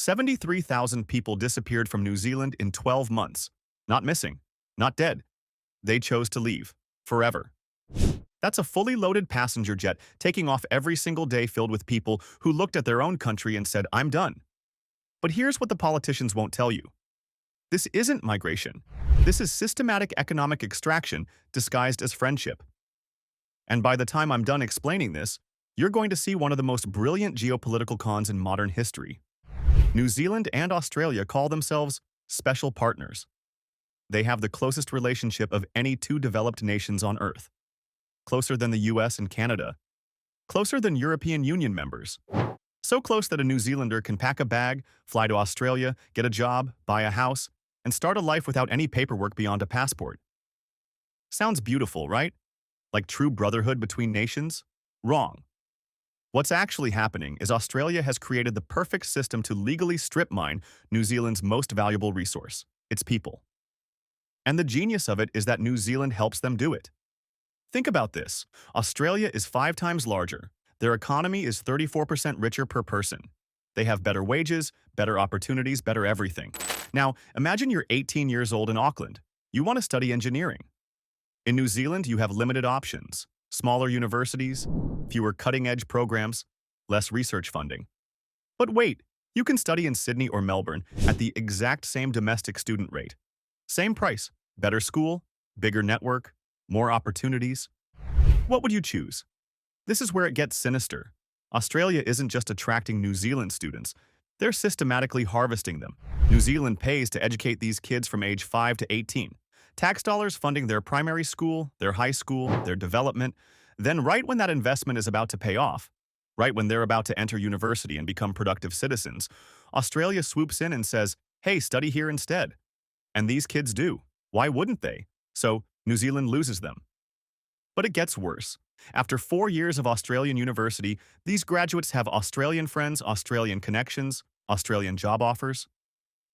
73,000 people disappeared from New Zealand in 12 months. Not missing, not dead. They chose to leave. Forever. That's a fully loaded passenger jet taking off every single day filled with people who looked at their own country and said, "I'm done." But here's what the politicians won't tell you. This isn't migration. This is systematic economic extraction disguised as friendship. And by the time I'm done explaining this, you're going to see one of the most brilliant geopolitical cons in modern history. New Zealand and Australia call themselves special partners. They have the closest relationship of any two developed nations on Earth. Closer than the US and Canada. Closer than European Union members. So close that a New Zealander can pack a bag, fly to Australia, get a job, buy a house, and start a life without any paperwork beyond a passport. Sounds beautiful, right? Like true brotherhood between nations? Wrong. What's actually happening is Australia has created the perfect system to legally strip mine New Zealand's most valuable resource, its people. And the genius of it is that New Zealand helps them do it. Think about this. Australia is 5 times larger. Their economy is 34% richer per person. They have better wages, better opportunities, better everything. Now, imagine you're 18 years old in Auckland. You want to study engineering. In New Zealand, you have limited options. Smaller universities, fewer cutting-edge programs, less research funding. But wait, you can study in Sydney or Melbourne at the exact same domestic student rate. Same price, better school, bigger network, more opportunities. What would you choose? This is where it gets sinister. Australia isn't just attracting New Zealand students, they're systematically harvesting them. New Zealand pays to educate these kids from age 5 to 18. Tax dollars funding their primary school, their high school, their development. Then right when that investment is about to pay off, right when they're about to enter university and become productive citizens, Australia swoops in and says, "Hey, study here instead." And these kids do. Why wouldn't they? So New Zealand loses them. But it gets worse. After 4 years of Australian university, these graduates have Australian friends, Australian connections, Australian job offers.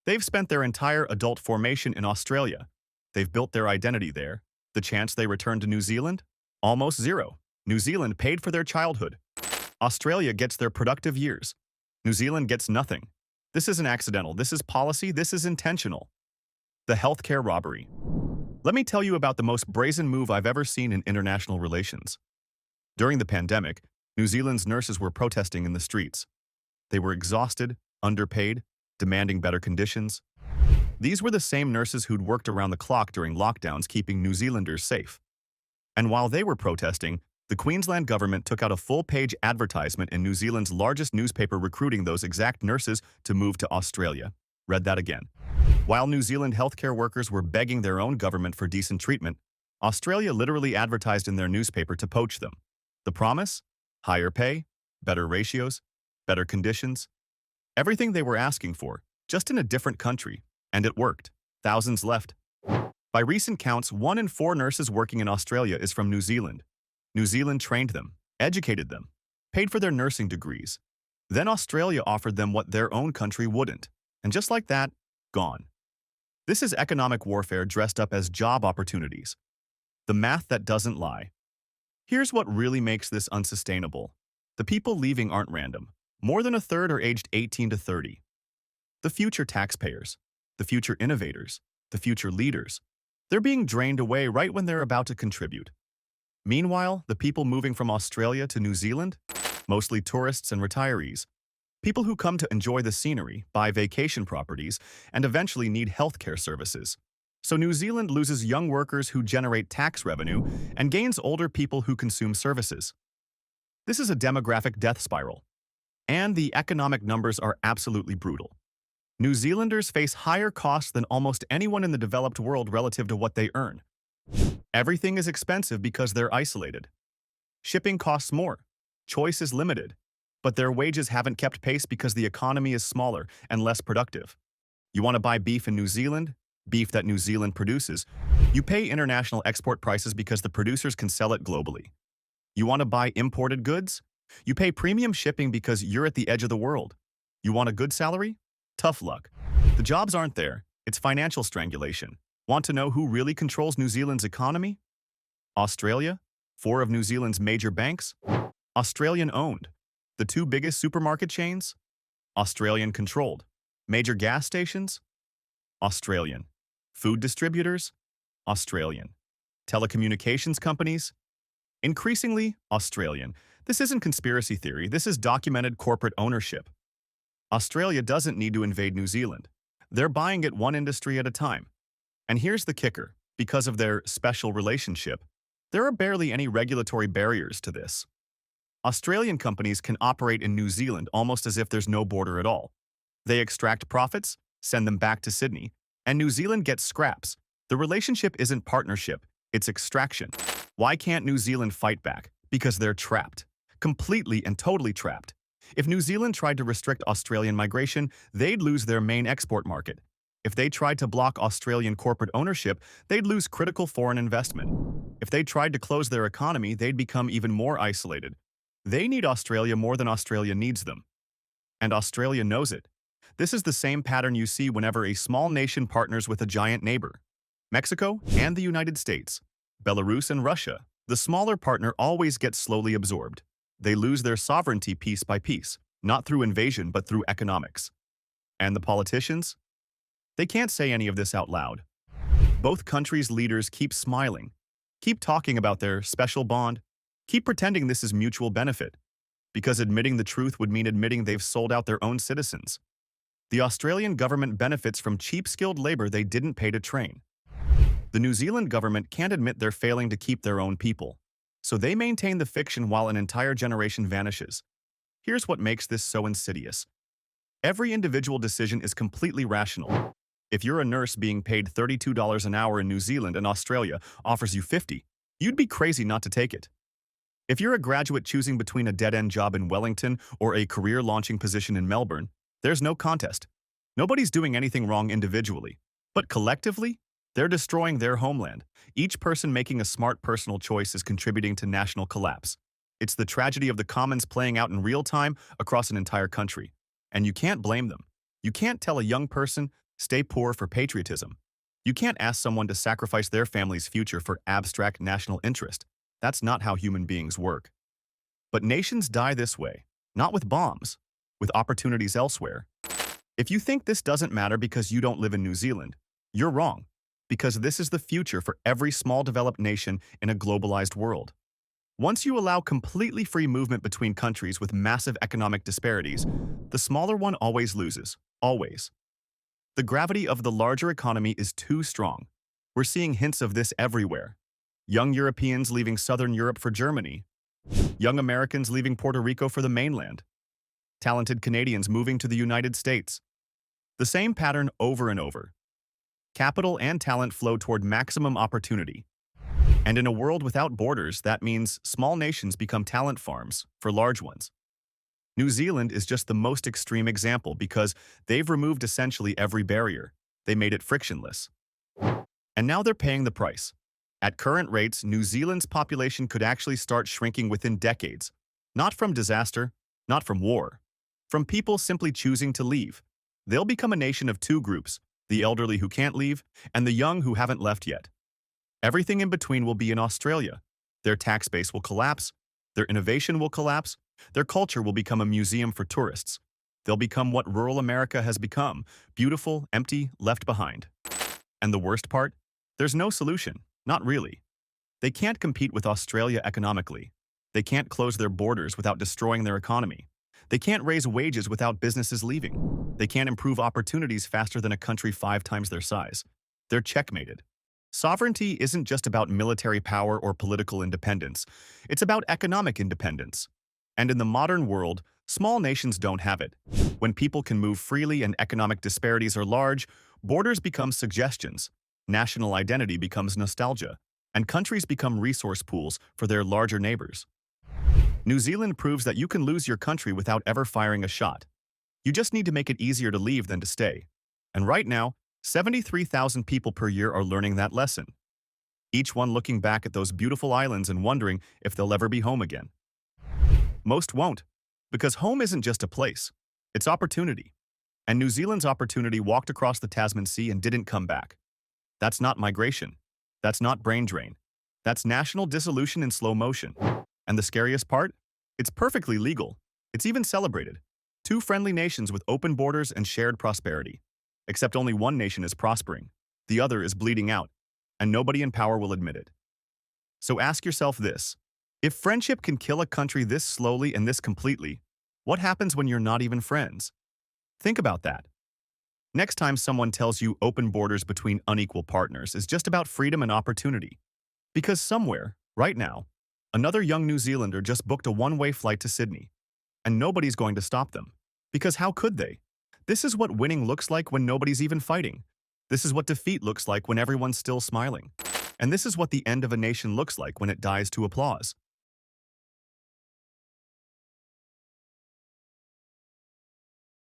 They've spent their entire adult formation in Australia. They've built their identity there. The chance they return to New Zealand? Almost zero. New Zealand paid for their childhood. Australia gets their productive years. New Zealand gets nothing. This isn't accidental. This is policy. This is intentional. The healthcare robbery. Let me tell you about the most brazen move I've ever seen in international relations. During the pandemic, New Zealand's nurses were protesting in the streets. They were exhausted, underpaid, demanding better conditions. These were the same nurses who'd worked around the clock during lockdowns keeping New Zealanders safe. And while they were protesting, the Queensland government took out a full-page advertisement in New Zealand's largest newspaper recruiting those exact nurses to move to Australia. Read that again. While New Zealand healthcare workers were begging their own government for decent treatment, Australia literally advertised in their newspaper to poach them. The promise? Higher pay, better ratios, better conditions. Everything they were asking for, just in a different country. And it worked. Thousands left. By recent counts, 1 in 4 nurses working in Australia is from New Zealand. New Zealand trained them, educated them, paid for their nursing degrees. Then Australia offered them what their own country wouldn't. And just like that, gone. This is economic warfare dressed up as job opportunities. The math that doesn't lie. Here's what really makes this unsustainable. The people leaving aren't random. More than a third are aged 18 to 30. The future taxpayers, the future innovators, the future leaders. They're being drained away right when they're about to contribute. Meanwhile, the people moving from Australia to New Zealand, mostly tourists and retirees, people who come to enjoy the scenery, buy vacation properties, and eventually need healthcare services. So New Zealand loses young workers who generate tax revenue and gains older people who consume services. This is a demographic death spiral. And the economic numbers are absolutely brutal. New Zealanders face higher costs than almost anyone in the developed world relative to what they earn. Everything is expensive because they're isolated. Shipping costs more. Choice is limited. But their wages haven't kept pace because the economy is smaller and less productive. You want to buy beef in New Zealand? Beef that New Zealand produces. You pay international export prices because the producers can sell it globally. You want to buy imported goods? You pay premium shipping because you're at the edge of the world. You want a good salary? Tough luck. The jobs aren't there. It's financial strangulation. Want to know who really controls New Zealand's economy? Australia? 4 of New Zealand's major banks? Australian-owned. The 2 biggest supermarket chains? Australian-controlled. Major gas stations? Australian. Food distributors? Australian. Telecommunications companies? Increasingly Australian. This isn't conspiracy theory, this is documented corporate ownership. Australia doesn't need to invade New Zealand. They're buying it one industry at a time. And here's the kicker. Because of their special relationship, there are barely any regulatory barriers to this. Australian companies can operate in New Zealand almost as if there's no border at all. They extract profits, send them back to Sydney, and New Zealand gets scraps. The relationship isn't partnership, it's extraction. Why can't New Zealand fight back? Because they're trapped. Completely and totally trapped. If New Zealand tried to restrict Australian migration, they'd lose their main export market. If they tried to block Australian corporate ownership, they'd lose critical foreign investment. If they tried to close their economy, they'd become even more isolated. They need Australia more than Australia needs them. And Australia knows it. This is the same pattern you see whenever a small nation partners with a giant neighbor. Mexico and the United States, Belarus and Russia, the smaller partner always gets slowly absorbed. They lose their sovereignty piece by piece, not through invasion but through economics. And the politicians? They can't say any of this out loud. Both countries' leaders keep smiling, keep talking about their special bond, keep pretending this is mutual benefit, because admitting the truth would mean admitting they've sold out their own citizens. The Australian government benefits from cheap skilled labor they didn't pay to train. The New Zealand government can't admit they're failing to keep their own people, so they maintain the fiction while an entire generation vanishes. Here's what makes this so insidious. Every individual decision is completely rational. If you're a nurse being paid $32 an hour in New Zealand and Australia offers you $50, you'd be crazy not to take it. If you're a graduate choosing between a dead-end job in Wellington or a career-launching position in Melbourne, there's no contest. Nobody's doing anything wrong individually, but collectively, they're destroying their homeland. Each person making a smart personal choice is contributing to national collapse. It's the tragedy of the commons playing out in real time across an entire country. And you can't blame them. You can't tell a young person, stay poor for patriotism. You can't ask someone to sacrifice their family's future for abstract national interest. That's not how human beings work. But nations die this way, not with bombs, with opportunities elsewhere. If you think this doesn't matter because you don't live in New Zealand, you're wrong, because this is the future for every small developed nation in a globalized world. Once you allow completely free movement between countries with massive economic disparities, the smaller one always loses, always. The gravity of the larger economy is too strong. We're seeing hints of this everywhere. Young Europeans leaving Southern Europe for Germany. Young Americans leaving Puerto Rico for the mainland. Talented Canadians moving to the United States. The same pattern over and over. Capital and talent flow toward maximum opportunity. And in a world without borders, that means small nations become talent farms for large ones. New Zealand is just the most extreme example because they've removed essentially every barrier. They made it frictionless. And now they're paying the price. At current rates, New Zealand's population could actually start shrinking within decades. Not from disaster, not from war. From people simply choosing to leave. They'll become a nation of two groups, the elderly who can't leave and the young who haven't left yet. Everything in between will be in Australia. Their tax base will collapse. Their innovation will collapse. Their culture will become a museum for tourists. They'll become what rural America has become, beautiful, empty, left behind. And the worst part? There's no solution, not really. They can't compete with Australia economically. They can't close their borders without destroying their economy. They can't raise wages without businesses leaving. They can't improve opportunities faster than a country 5 times their size. They're checkmated. Sovereignty isn't just about military power or political independence. It's about economic independence. And in the modern world, small nations don't have it. When people can move freely and economic disparities are large, borders become suggestions, national identity becomes nostalgia, and countries become resource pools for their larger neighbors. New Zealand proves that you can lose your country without ever firing a shot. You just need to make it easier to leave than to stay. And right now, 73,000 people per year are learning that lesson. Each one looking back at those beautiful islands and wondering if they'll ever be home again. Most won't, because home isn't just a place, it's opportunity. And New Zealand's opportunity walked across the Tasman Sea and didn't come back. That's not migration. That's not brain drain. That's national dissolution in slow motion. And the scariest part? It's perfectly legal. It's even celebrated. Two friendly nations with open borders and shared prosperity. Except only one nation is prospering, the other is bleeding out, and nobody in power will admit it. So ask yourself this. If friendship can kill a country this slowly and this completely, what happens when you're not even friends? Think about that. Next time someone tells you open borders between unequal partners is just about freedom and opportunity. Because somewhere, right now, another young New Zealander just booked a one-way flight to Sydney. And nobody's going to stop them. Because how could they? This is what winning looks like when nobody's even fighting. This is what defeat looks like when everyone's still smiling. And this is what the end of a nation looks like when it dies to applause.